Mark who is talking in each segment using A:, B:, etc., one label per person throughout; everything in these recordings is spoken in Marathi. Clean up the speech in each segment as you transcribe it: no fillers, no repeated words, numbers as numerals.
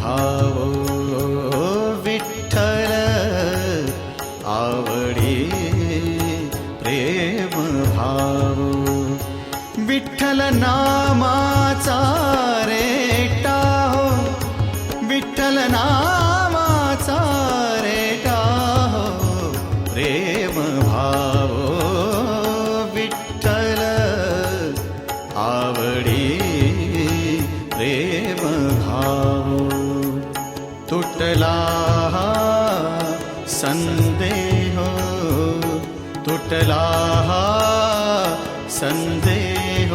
A: भावो विठ्ठल आवडी प्रेम भावो विठ्ठल नामाचा रेटा हो विठ्ठल नामाचा रेटा हो प्रेम भावो विठ्ठल आवडी प्रेम भावो तुटला संदेह तुटला संदेह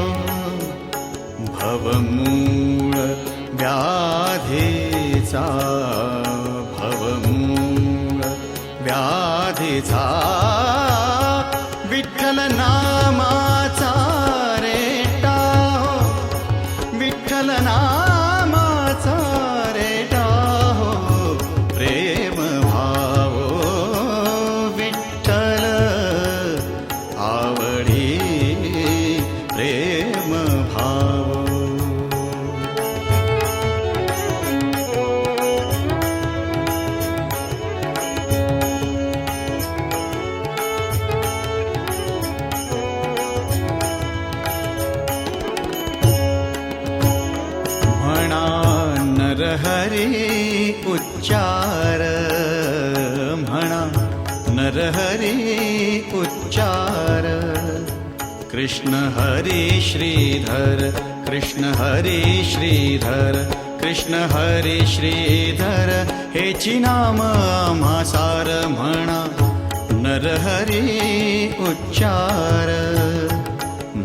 A: भवमूळ व्याधीचा भवमूळ व्याधीचा विठ्ठल नामाचा रेटा हो विठ्ठल नामाचा रेटा हो प्रेम भावो विठ्ठल आवडी प्रेम भावो म्हणा नरहरी उच्चार म्हणा नरहरी उच्चार कृष्ण हरी श्रीधर कृष्ण हरी श्रीधर कृष्ण हरी श्रीधर हेची नाम आम्हा सार म्हणा नरहरी उच्चार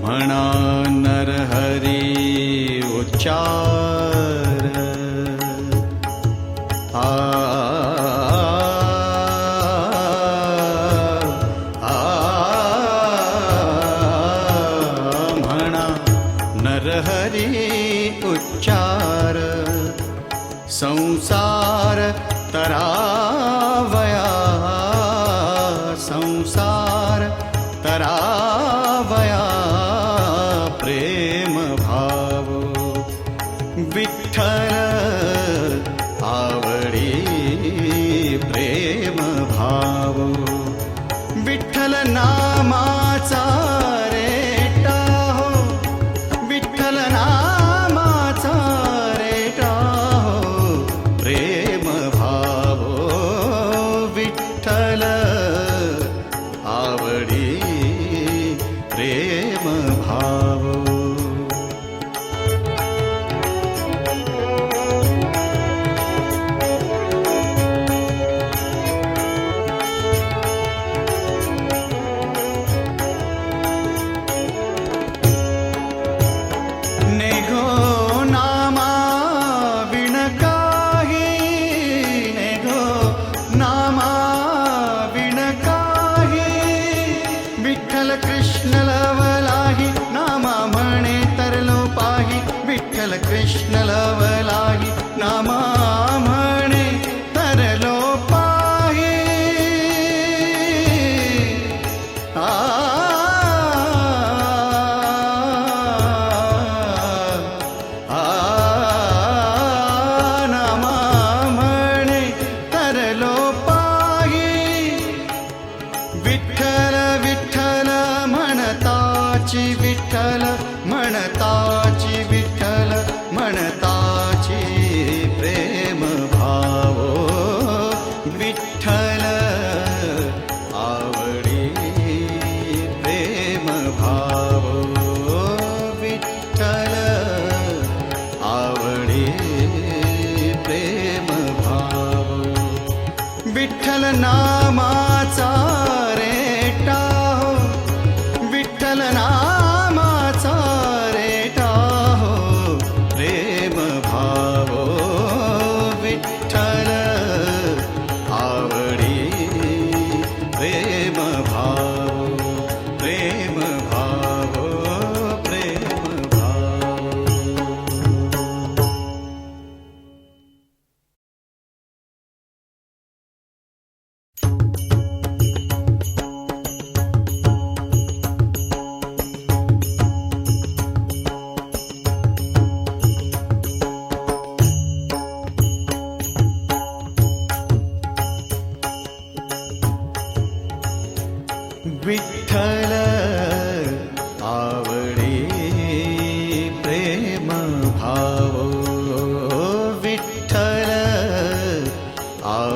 A: म्हणा नरहरी उच्चार म्हणा नरहरी उच्चार संसार तरावया संसार तरावया प्रेम भावो विठ्ठल आवडी प्रेम भावो विठ्ठल नामाचा रेटा हो विठ्ठल नामाचा रेटा हो प्रेम भावो विठ्ठल आवडी प्रेम भावो नेघो नामा विण काही नेघो नामा विण काही विठ्ठल कृष्ण लवलाही नामा म्हणे तरलो पाही विठ्ठल कृष्ण लवलाही नामा म्हणे तरलो पाही नामा म्हणे तरलो पाही विठ्ठल विठ्ठल म्हणताची विठ्ठल म्हणताची विठ्ठल म्हणताची प्रेम भावो विठ्ठल आवडी प्रेम भावो विठ्ठल आवडी प्रेम भावो विठ्ठल नामाचा रेटा हो विठ्ठल नामाचा रेटा हो प्रेम भावो विठ्ठल आवडी प्रेम भावो प्रेम भावो प्रेम भावो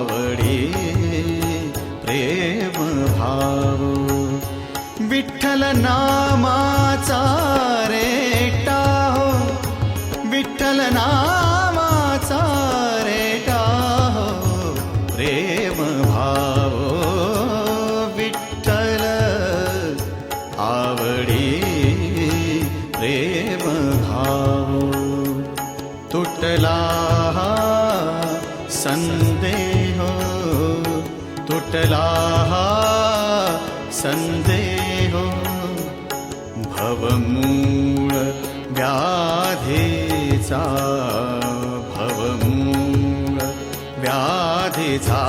A: आवडी प्रेम भाव विठ्ठल नामाचा रेटा हो विठ्ठल नामाचा रेटा हो प्रेम भाव विठ्ठल आवडी प्रेम भाव तुटला संदेह तुटला संदेह भवमूळ व्याधीचा भवमूळ व्याधीचा